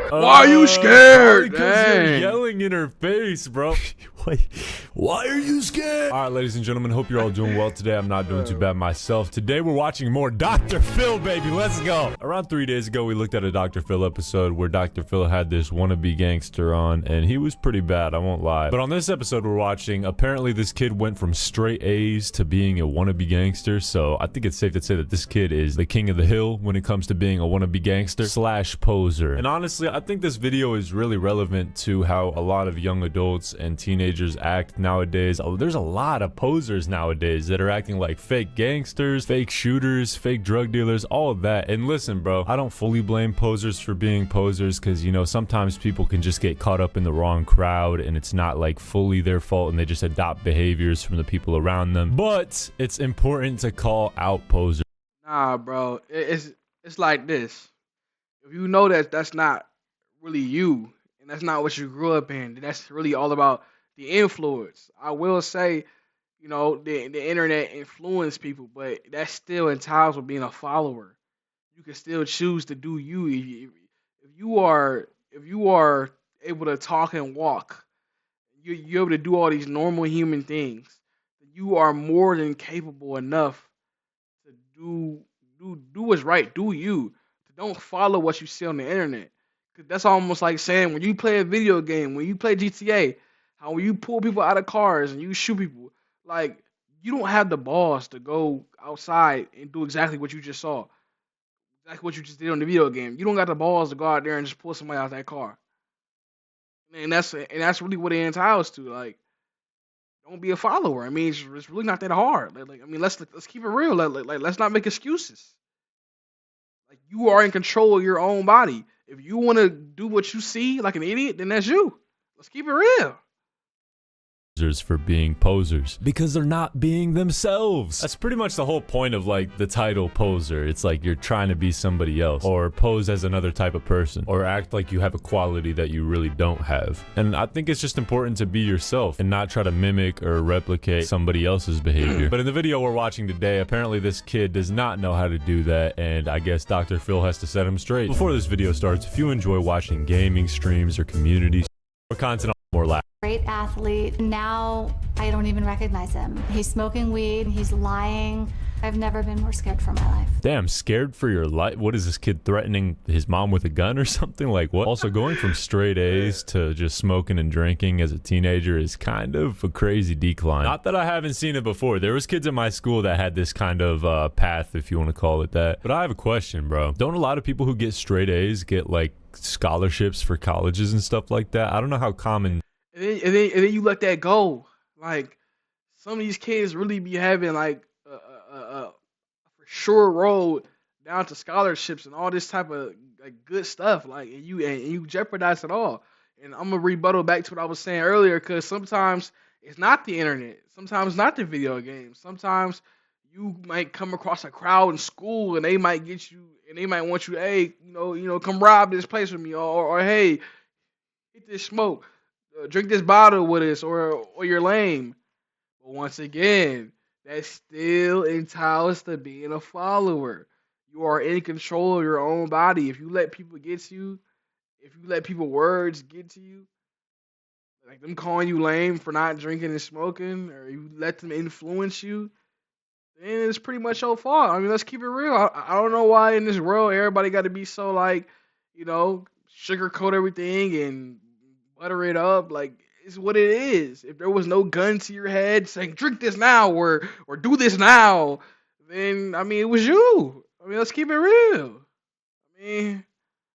Why are you scared? Because you're yelling in her face, bro. Why are you scared? All right, ladies and gentlemen, hope you're all doing well today. I'm not doing too bad myself. Today we're watching more Dr. Phil, baby. Let's go. Around 3 days ago, we looked at a Dr. Phil episode where Dr. Phil had this wannabe gangster on, and he was pretty bad, I won't lie. But on this episode we're watching, apparently this kid went from straight A's to being a wannabe gangster, so I think it's safe to say that this kid is the king of the hill when it comes to being a wannabe gangster slash poser. And honestly, I think this video is really relevant to how a lot of young adults and teenagers act nowadays. There's a lot of posers nowadays that are acting like fake gangsters, fake shooters, fake drug dealers, all of that. And listen, bro, I don't fully blame posers for being posers because, you know, sometimes people can just get caught up in the wrong crowd and it's not like fully their fault and they just adopt behaviors from the people around them. But it's important to call out posers. Nah, bro, it's like this. If you know that that's not really you and that's not what you grew up in, that's really all about the influence. I will say, you know, the internet influenced people, but that's still in times with being a follower. You can still choose to do you. If you are able to talk and walk, you're able to do all these normal human things. You are more than capable enough to do what's right. Do you? Don't follow what you see on the internet. 'Cause that's almost like saying when you play a video game, when you play GTA, how when you pull people out of cars and you shoot people, like you don't have the balls to go outside and do exactly what you just saw, exactly what you just did on the video game. You don't got the balls to go out there and just pull somebody out that car. And that's really what it entails to. Like, don't be a follower. I mean, it's really not that hard. Like I mean, let's keep it real. Like let's not make excuses. Like you are in control of your own body. If you want to do what you see like an idiot, then that's you. Let's keep it real. For being posers because they're not being themselves. That's pretty much the whole point of like the title poser. It's like you're trying to be somebody else or pose as another type of person or act like you have a quality that you really don't have. And I think it's just important to be yourself and not try to mimic or replicate somebody else's behavior. But in the video we're watching today, apparently this kid does not know how to do that, and I guess Dr. Phil has to set him straight. Before this video starts, if you enjoy watching gaming streams or community or content on more laugh. Great athlete. Now I don't even recognize him. He's smoking weed. He's lying. I've never been more scared for my life. Damn, scared for your life? What is this kid threatening his mom with a gun or something? Like what? Also, going from straight A's to just smoking and drinking as a teenager is kind of a crazy decline. Not that I haven't seen it before. There was kids at my school that had this kind of path, if you want to call it that. But I have a question, bro. Don't a lot of people who get straight A's get like scholarships for colleges and stuff like that? I don't know how common. And then you let that go. Like some of these kids really be having like a for sure road down to scholarships and all this type of like good stuff. Like and you jeopardize it all. And I'm gonna rebuttal back to what I was saying earlier, because sometimes it's not the internet. Sometimes not the video games. Sometimes you might come across a crowd in school and they might get you and they might want you, hey, you know, come rob this place with me, or hey, hit this smoke. Drink this bottle with us, or you're lame. But once again, that still entitles to being a follower. You are in control of your own body. If you let people get to you, if you let people words get to you, like them calling you lame for not drinking and smoking, or you let them influence you, then it's pretty much your fault. I mean, let's keep it real. I don't know why in this world everybody got to be so like, you know, sugarcoat everything and butter it up. Like, it's what it is. If there was no gun to your head saying drink this now or do this now, then I mean it was you. I mean, let's keep it real. I mean,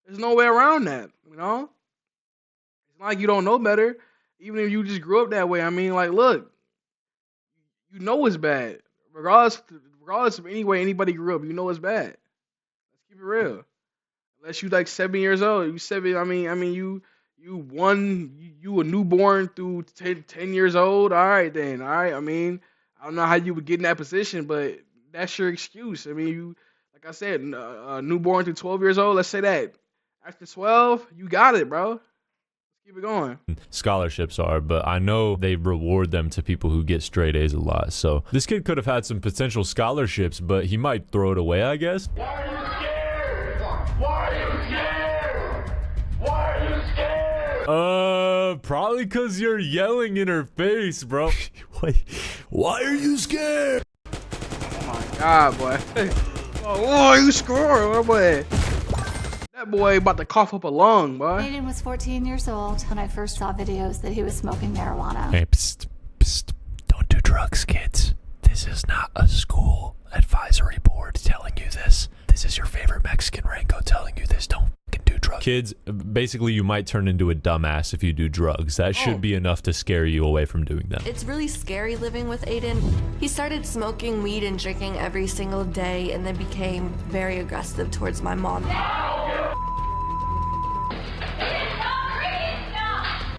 there's no way around that, you know? It's not like you don't know better. Even if you just grew up that way. I mean, like, look, you know it's bad. Regardless of any way anybody grew up, you know it's bad. Let's keep it real. Unless you like 7 years old. You 7, I mean you a newborn through 10 years old. All right, then. All right. I mean, I don't know how you would get in that position, but that's your excuse. I mean, you, like I said, newborn through 12 years old. Let's say that. After 12, you got it, bro. Let's keep it going. Scholarships are, but I know they reward them to people who get straight A's a lot. So this kid could have had some potential scholarships, but he might throw it away, I guess. Why are you scared? Why are you scared? Why Probably because you're yelling in her face, bro. Wait, why are you scared? Oh my God, boy. Oh, you scoring, boy. That boy about to cough up a lung, boy. Aiden was 14 years old when I first saw videos that he was smoking marijuana. Hey, psst, psst. Don't do drugs, kids. This is not a school advisory board telling you this. This is your favorite Mexican Rango telling you this. Don't fucking do drugs. Kids, basically, you might turn into a dumbass if you do drugs. That should be enough to scare you away from doing them. It's really scary living with Aiden. He started smoking weed and drinking every single day and then became very aggressive towards my mom.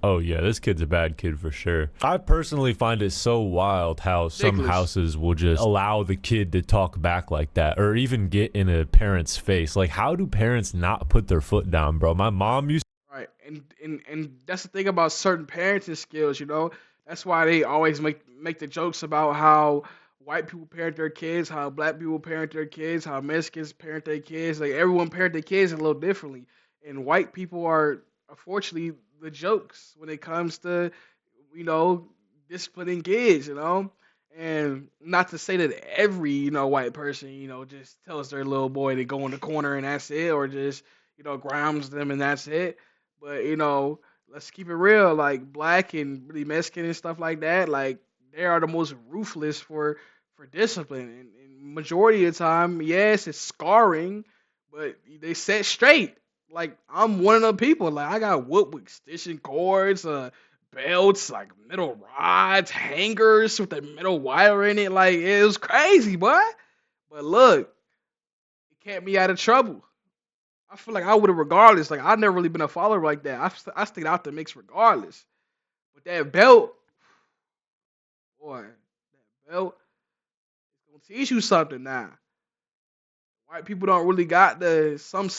Oh yeah, this kid's a bad kid for sure. I personally find it so wild how some Ridiculous. houses will just allow the kid to talk back like that, or even get in a parent's face. Like, how do parents not put their foot down, bro? My mom used Right, and that's the thing about certain parenting skills, you know. That's why they always make the jokes about how white people parent their kids, how black people parent their kids, how Mexicans parent their kids. Like everyone parent their kids a little differently, and white people are unfortunately the jokes when it comes to, you know, disciplining kids, you know. And not to say that every, you know, white person, you know, just tells their little boy to go in the corner and that's it, or just, you know, grounds them and that's it. But, you know, let's keep it real. Like black and really Mexican and stuff like that, like they are the most ruthless for discipline. And majority of the time, yes, it's scarring, but they set straight. Like I'm one of the people. Like I got whooped with stitching cords, belts, like metal rods, hangers with the metal wire in it. Like it was crazy, boy. But look, it kept me out of trouble. I feel like I would have regardless. Like I've never really been a follower like that. I stayed out the mix regardless. But that belt, boy, that belt is gonna teach you something now. White people don't really got the some.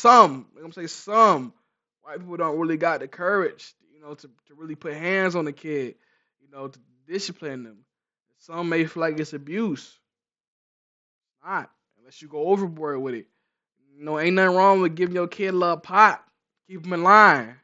I'm gonna say some. White people don't really got the courage, you know, to really put hands on the kid, you know, to discipline them. Some may feel like it's abuse. It's not, unless you go overboard with it. You know, ain't nothing wrong with giving your kid a little pop. Keep them in line.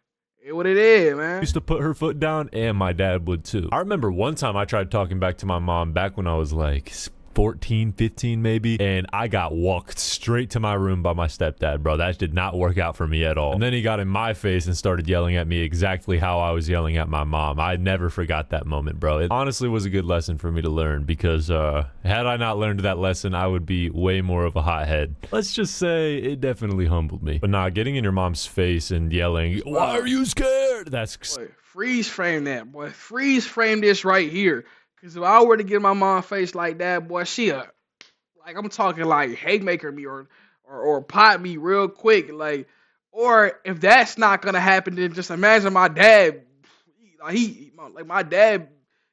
It's what it is, man. to put her foot down, and my dad would too. I remember one time I tried talking back to my mom back when I was like 14, 15 maybe, and I got walked straight to my room by my stepdad, bro. That did not work out for me at all. And then he got in my face and started yelling at me exactly how I was yelling at my mom. I never forgot that moment, bro. It honestly was a good lesson for me to learn, because had I not learned that lesson, I would be way more of a hothead. Let's just say it definitely humbled me. But nah, getting in your mom's face and yelling, "Why are you scared?" That's Boy, freeze frame that, boy. Freeze frame this right here. Cause if I were to get my mom face like that, boy, like I'm talking like haymaker me or pot me real quick, like, or if that's not gonna happen, then just imagine my dad, like my dad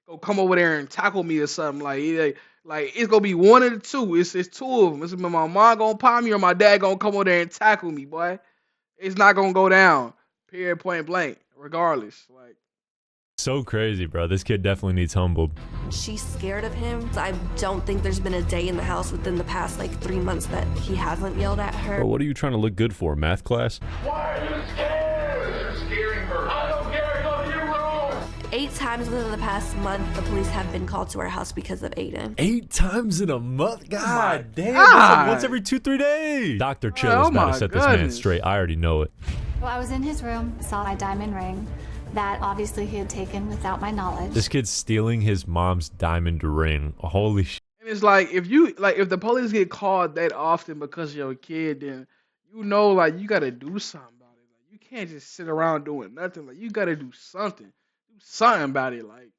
gonna come over there and tackle me or something, like it's gonna be one of the two. It's two of them. It's either my mom gonna pop me or my dad gonna come over there and tackle me, boy. It's not gonna go down. Period. Point blank. Regardless, like. so crazy, bro. This kid definitely needs humbled. She's scared of him. I don't think there's been a day in the house within the past like 3 months that he hasn't yelled at her. Bro, what are you trying to look good for, math class? Why are you scared? You're scaring her. I don't care. Go to your room. 8 times within the past month, the police have been called to our house because of Aiden. 8 times in a month? God damn. God. That's like once every 2-3 days. Dr. Chill Oh is about my to set this man goodness. straight. I already know it. Well, I was in his room, saw my diamond ring that obviously he had taken without my knowledge. This kid's stealing his mom's diamond ring. Holy shit. And it's like if if the police get called that often because of your kid, then you know like you gotta do something about it. Like you can't just sit around doing nothing. Like you gotta do something. Do something about it. Like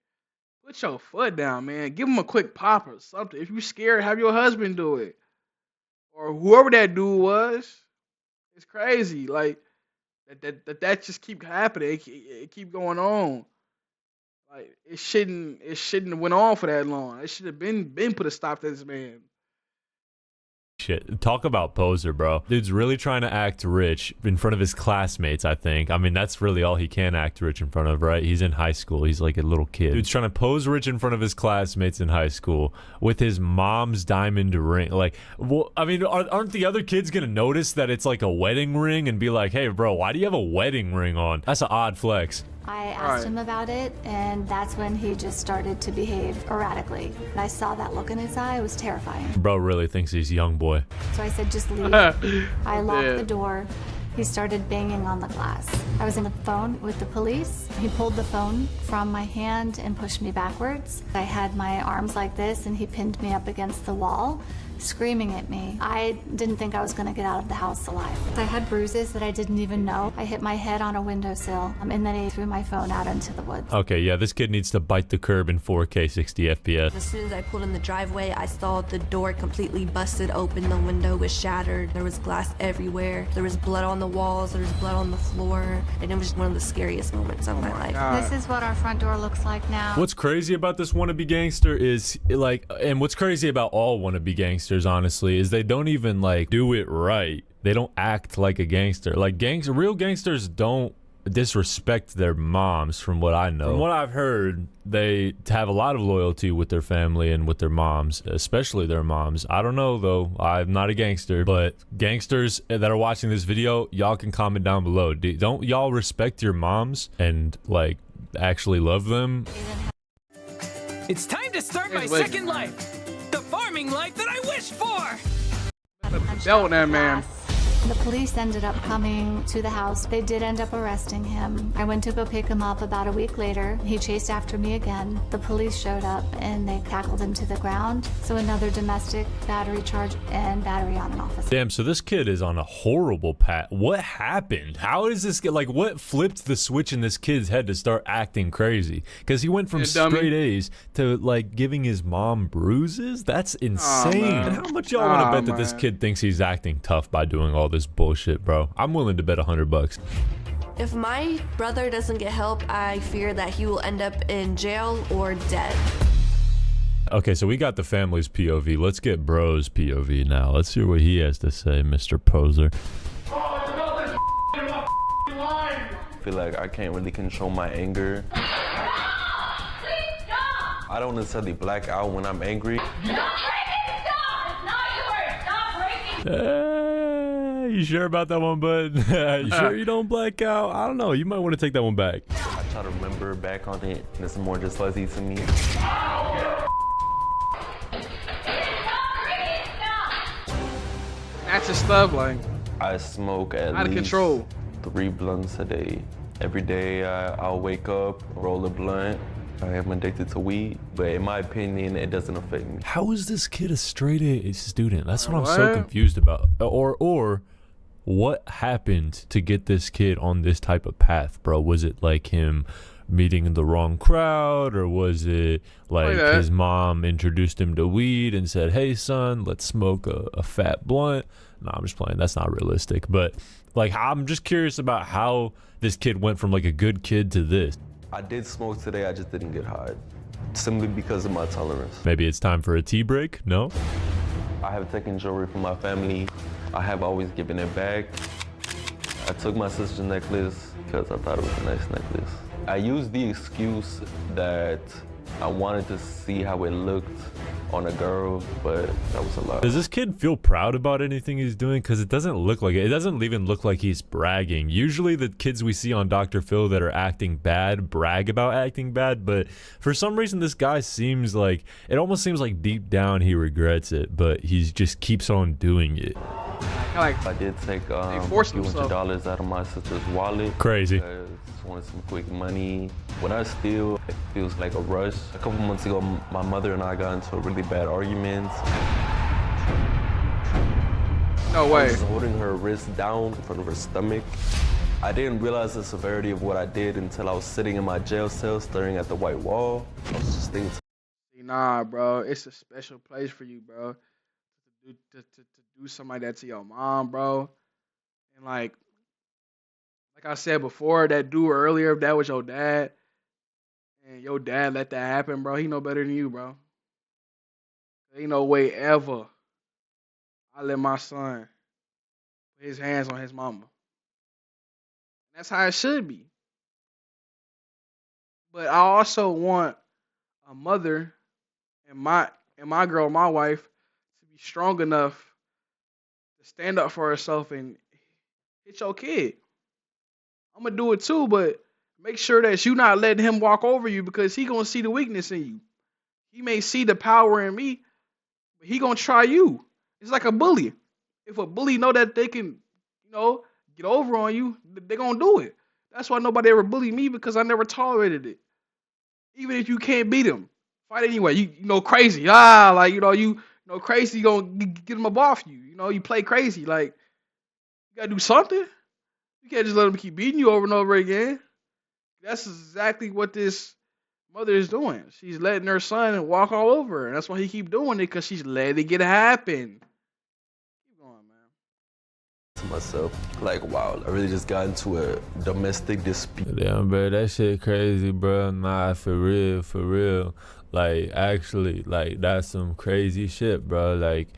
put your foot down, man. Give him a quick pop or something. If you're scared, have your husband do it. Or whoever that dude was. It's crazy. Like that just keep happening. It keep going on. Like it shouldn't have went on for that long. It should have been put a stop to this man. Shit. Talk about poser, bro. Dude's really trying to act rich in front of his classmates, I think. I mean, that's really all he can act rich in front of, right? He's in high school. He's like a little kid. Dude's trying to pose rich in front of his classmates in high school with his mom's diamond ring. Like, well, I mean, aren't the other kids going to notice that it's like a wedding ring and be like, "Hey, bro, why do you have a wedding ring on?" That's an odd flex. I All asked right. him about it, and that's when he just started to behave erratically. And I saw that look in his eye. It was terrifying. Bro really thinks he's young boy. So I said, just leave. I locked the door. He started banging on the glass. I was on the phone with the police. He pulled the phone from my hand and pushed me backwards. I had my arms like this, and he pinned me up against the wall, screaming at me. I didn't think I was going to get out of the house alive. I had bruises that I didn't even know. I hit my head on a windowsill, and then he threw my phone out into the woods. Okay, yeah, this kid needs to bite the curb in 4K 60 FPS. As soon as I pulled in the driveway, I saw the door completely busted open. The window was shattered. There was glass everywhere. There was blood on the walls. There was blood on the floor. And it was just one of the scariest moments of my life. This is what our front door looks like now. What's crazy about this wannabe gangster is like, and what's crazy about all wannabe gangsters, honestly, is they don't even like do it right. They don't act like a gangster. Like real gangsters don't disrespect their moms, from what I know. From what I've heard, they have a lot of loyalty with their family and with their moms, especially their moms. I don't know though. I'm not a gangster, but gangsters that are watching this video, y'all can comment down below. Don't y'all respect your moms and like actually love them? It's time to start my second life. The farming life that I wished for! Belt on that man. The police ended up coming to the house. They did end up arresting him. I went to go pick him up about a week later. He chased after me again. The police showed up and they tackled him to the ground. So another domestic battery charge and battery on an officer. Damn, so this kid is on a horrible path. What happened? How is this, like, what flipped the switch in this kid's head to start acting crazy? Because he went from straight A's to, like, giving his mom bruises? That's insane. And how much y'all want to bet that this kid thinks he's acting tough by doing all this bullshit, bro? I'm willing to bet $100. If my brother doesn't get help, I fear that he will end up in jail or dead. Okay, so we got the family's POV. Let's get bro's POV now. Let's hear what he has to say, Mr. Poser. I feel like I can't really control my anger. I don't necessarily black out when I'm angry. You sure about that one, bud? You sure you don't black out? I don't know. You might want to take that one back. I try to remember back on it, and it's more just fuzzy to me. That's his stuff, like. I smoke at out of least control. 3 blunts a day. Every day I'll wake up, roll a blunt. I am addicted to weed, but in my opinion, it doesn't affect me. How is this kid a straight A student? That's what I'm so confused about. Or what happened to get this kid on this type of path, bro? Was it like him meeting the wrong crowd, or was it like his mom introduced him to weed and said, hey son, let's smoke a fat blunt? No, I'm just playing. That's not realistic. But like, I'm just curious about how this kid went from like a good kid to this. I did smoke today, I just didn't get high. Simply because of my tolerance. Maybe it's time for a tea break? No? I have taken jewelry from my family. I have always given it back. I took my sister's necklace because I thought it was a nice necklace. I used the excuse that I wanted to see how it looked on a girl, but that was a lot. Does this kid feel proud about anything he's doing? Because it doesn't look like it. It doesn't even look like he's bragging. Usually the kids we see on Dr. Phil that are acting bad brag about acting bad, but for some reason this guy seems like, it almost seems like deep down he regrets it, but he just keeps on doing it. I did take a few $100 out of my sister's wallet. Crazy. I just wanted some quick money. When I steal, it feels like a rush. A couple months ago, my mother and I got into a really bad argument. No way. I was holding her wrist down in front of her stomach. I didn't realize the severity of what I did until I was sitting in my jail cell staring at the white wall. I was just thinking, nah, bro, it's a special place for you, bro. To do something like that to your mom, bro. And like I said before, that dude earlier, if that was your dad, and your dad let that happen, bro, he know better than you, bro. Ain't no way ever I let my son put his hands on his mama. That's how it should be. But I also want a mother and my girl, my wife, to be strong enough to stand up for herself and hit your kid. I'm gonna do it too, but Make sure that you not letting him walk over you because he gonna see the weakness in you. He may see the power in me, but he gonna try you. It's like a bully. If a bully know that they can, get over on you, they gonna do it. That's why nobody ever bullied me because I never tolerated it. Even if you can't beat him, fight anyway. Crazy. Crazy gonna get him up off you. You play crazy. Like you gotta do something. You can't just let him keep beating you over and over again. That's exactly what this mother is doing. She's letting her son walk all over her. And that's why he keep doing it because she's letting it happen. Keep going, man. To myself, like, wow, I really just got into a domestic dispute. Damn, bro, that shit crazy, bro. Nah, for real. Like, actually, like, that's some crazy shit, bro. Like,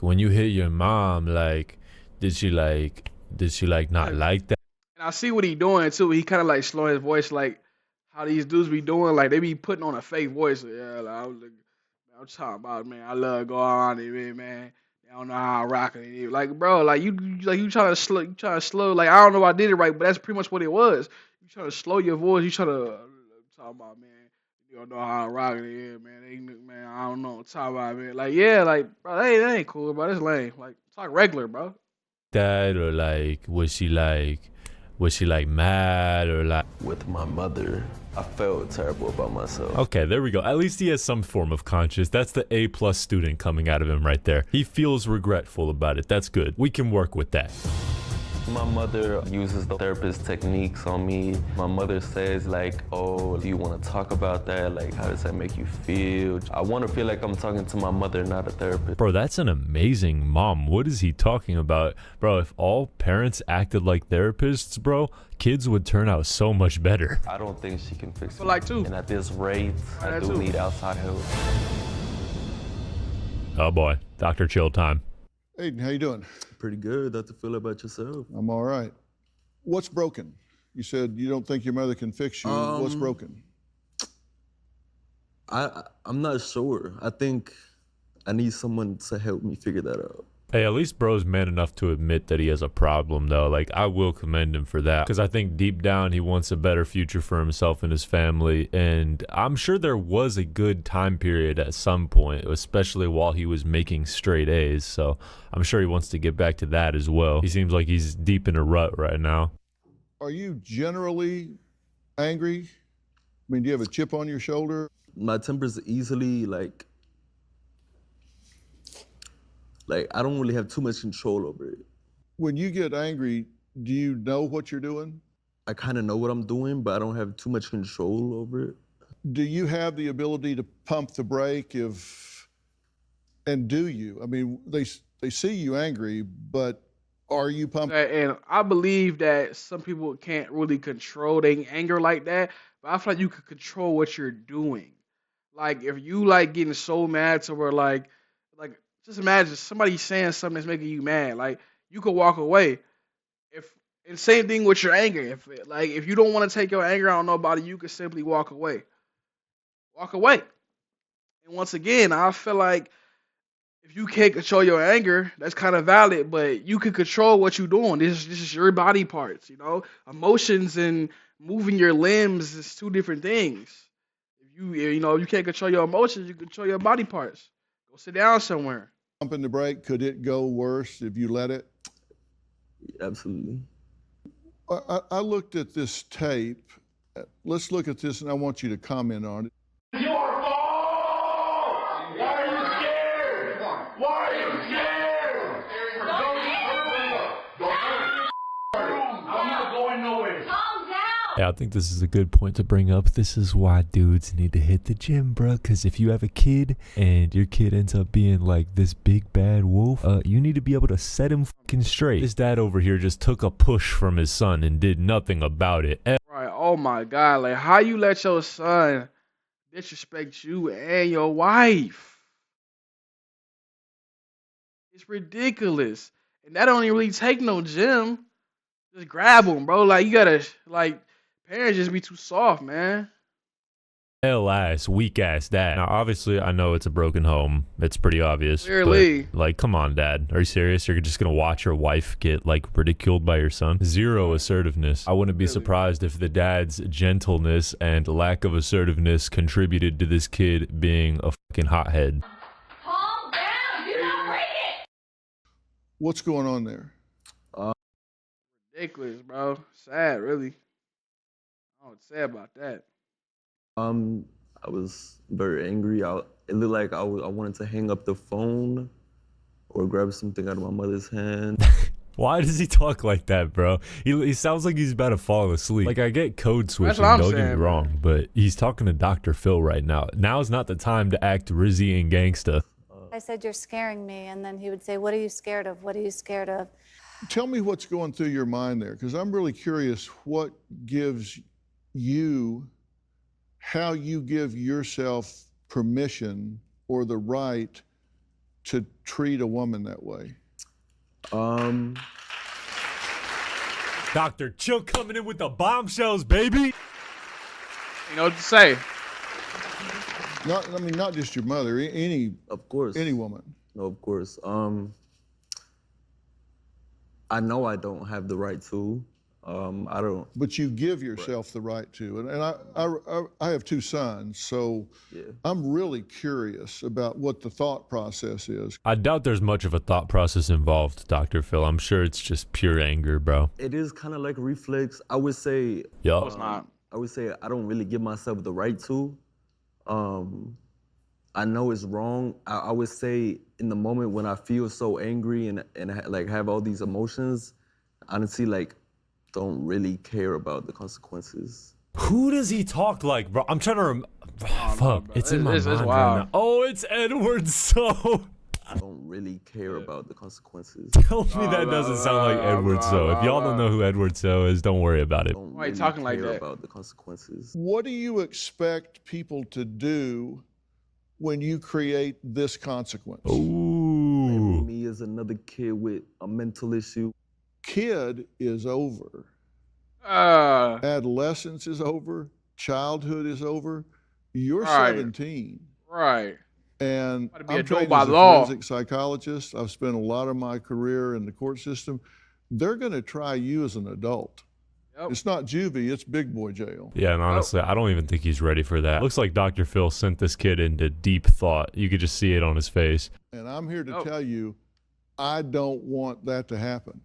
when you hit your mom, like, did she not like that? And I see what he doing too. He kind of like slowing his voice, like how these dudes be doing. Like they be putting on a fake voice. Yeah, like, I'm talking about, man. I love going on it, man. I don't know how I rock it. Like, bro, like you trying to slow. Like I don't know if I did it right, but that's pretty much what it was. You trying to slow your voice. You trying to talk about, man. You don't know how I rock it, man. I don't know. Talk about, man. Like, yeah, like, bro, that ain't cool, bro. That's lame. Like, talk regular, bro. That or like was she like mad or like With my mother, I felt terrible about myself. Okay, there we go. At least he has some form of conscience. That's the A+ student coming out of him right there. He feels regretful about it. That's good. We can work with that. My mother uses the therapist techniques on me. My mother says like, oh, do you want to talk about that? Like, how does that make you feel? I want to feel like I'm talking to my mother, not a therapist. Bro, that's an amazing mom. What is he talking about? Bro, if all parents acted like therapists, bro, kids would turn out so much better. I don't think she can fix it. Like too. And at this rate, I do need outside help. Oh boy, Dr. Chill time. Aiden, how you doing? Pretty good. Dr. Phil, about yourself? I'm all right. What's broken? You said you don't think your mother can fix you. What's broken? I'm not sure. I think I need someone to help me figure that out. Hey, at least bro's man enough to admit that he has a problem, though. Like, I will commend him for that. Because I think deep down he wants a better future for himself and his family. And I'm sure there was a good time period at some point, especially while he was making straight A's. So I'm sure he wants to get back to that as well. He seems like he's deep in a rut right now. Are you generally angry? I mean, do you have a chip on your shoulder? My temper's easily, I don't really have too much control over it. When you get angry, do you know what you're doing? I kind of know what I'm doing, but I don't have too much control over it. Do you have the ability to pump the brake and do you? I mean, they see you angry, but are you pumping? And I believe that some people can't really control their anger like that, but I feel like you can control what you're doing. Like if you like getting so mad to where like just imagine somebody saying something that's making you mad. Like you could walk away. And same thing with your anger. If you don't want to take your anger out on nobody, you could simply walk away. Walk away. And once again, I feel like if you can't control your anger, that's kind of valid, but you can control what you're doing. This is your body parts, Emotions and moving your limbs is two different things. If you can't control your emotions, you control your body parts. Go sit down somewhere. Pumping the brake, could it go worse if you let it? Absolutely. I looked at this tape. Let's look at this, and I want you to comment on it. Your fault! Why are you scared? Why are you scared? I'm not going nowhere. Yeah, I think this is a good point to bring up. This is why dudes need to hit the gym, bro. Because if you have a kid and your kid ends up being like this big bad wolf, you need to be able to set him fucking straight. His dad over here just took a push from his son and did nothing about it. Right. Oh my God. Like how you let your son disrespect you and your wife? It's ridiculous. And that don't even really take no gym. Just grab him, bro. Like you gotta parents just be too soft, man. Hell ass, weak ass dad. Now, obviously, I know it's a broken home. It's pretty obvious. Clearly. But, like, come on, dad. Are you serious? You're just going to watch your wife get, like, ridiculed by your son? Zero assertiveness. I wouldn't be surprised if the dad's gentleness and lack of assertiveness contributed to this kid being a fucking hothead. Calm down. Do not break it. What's going on there? Ridiculous, bro. Sad, really. I don't know what to say about that. I was very angry. It looked like I wanted to hang up the phone or grab something out of my mother's hand. Why does he talk like that, bro? He sounds like he's about to fall asleep. Like, I get code switching, what I'm don't get me saying, wrong, man. but he's talking to Dr. Phil right now. Now's not the time to act Rizzy and gangsta. I said, "You're scaring me." And then he would say, "What are you scared of? What are you scared of?" Tell me what's going through your mind there, because I'm really curious what gives you, how you give yourself permission or the right to treat a woman that way. Dr. Chill coming in with the bombshells, baby. You know what to say. Not just your mother, any, of course, any woman. No, of course. I know I don't have the right to. I don't. But you give yourself the right to, and I have two sons, so Yeah. I'm really curious about what the thought process is. I doubt there's much of a thought process involved, Dr. Phil. I'm sure it's just pure anger, bro. It is kind of like a reflex. I would say. Yup. It's not. I would say I don't really give myself the right to. I know it's wrong. I would say in the moment when I feel so angry and like have all these emotions, honestly, like don't really care about the consequences. Who does he talk like, bro? I'm trying to fuck. Bro. It's in my It's mind right wild. now. Oh, it's Edward So. I don't really care about the consequences. Tell me that doesn't sound like Edward So. If y'all don't know who Edward So is, don't worry about it. Don't Why you really talking like care that? about the consequences. What do you expect people to do when you create this consequence? Ooh. Me as another kid with a mental issue. Kid is over. Uh, Adolescence is over. Childhood is over. You're Right. 17. right. And Gotta be I'm adult trained by as a law. forensic psychologist. I've spent a lot of my career in the court system. They're going to try you as an adult. Yep. It's not juvie, it's big boy jail. Yeah, and honestly, I don't even think he's ready for that. Looks like Dr. Phil sent this kid into deep thought. You could just see it on his face. And I'm here to Oh. tell you, I don't want that to happen.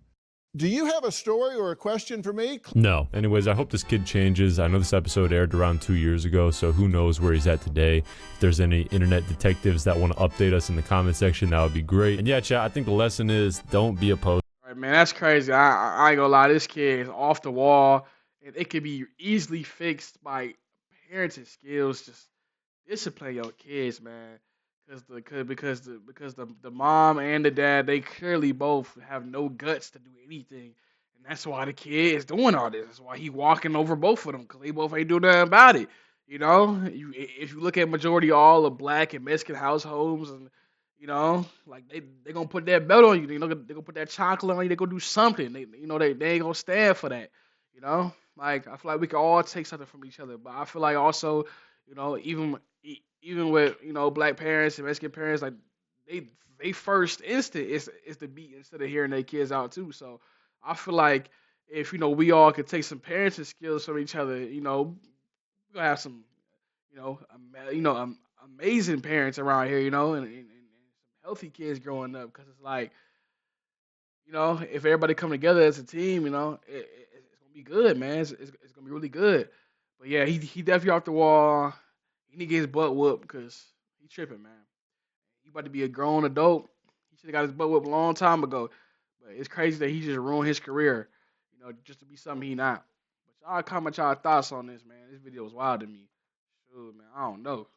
Do you have a story or a question for me? No. Anyways, I hope this kid changes. I know this episode aired around 2 years ago, so who knows where he's at today. If there's any internet detectives that want to update us in the comment section, that would be great. And yeah, chat, I think the lesson is don't be a poser. Right, man, that's crazy. I ain't gonna lie, this kid is off the wall, and it could be easily fixed by parenting skills. Just discipline your kids, man, because the mom and the dad, they clearly both have no guts to do anything, and that's why the kid is doing all this. That's why he walking over both of them, because they both ain't doing nothing about it. You know, if you look at majority all of black and Mexican households, and you know, like they gonna put that belt on you. They gonna put that chocolate on you. They gonna do something. They ain't gonna stand for that. You know, like I feel like we can all take something from each other. But I feel like also, you know, even with black parents and Mexican parents, like they first instinct is to beat instead of hearing their kids out too. So I feel like if we all could take some parenting skills from each other, we gonna have some amazing parents around here, and some healthy kids growing up. Because it's like, if everybody come together as a team, it's gonna be good, man. It's gonna be really good. But yeah, he definitely off the wall. He need to get his butt whooped because he tripping, man. He about to be a grown adult. He should have got his butt whooped a long time ago. But it's crazy that he just ruined his career, just to be something he not. But y'all comment y'all thoughts on this, man. This video was wild to me. Shoot, man, I don't know.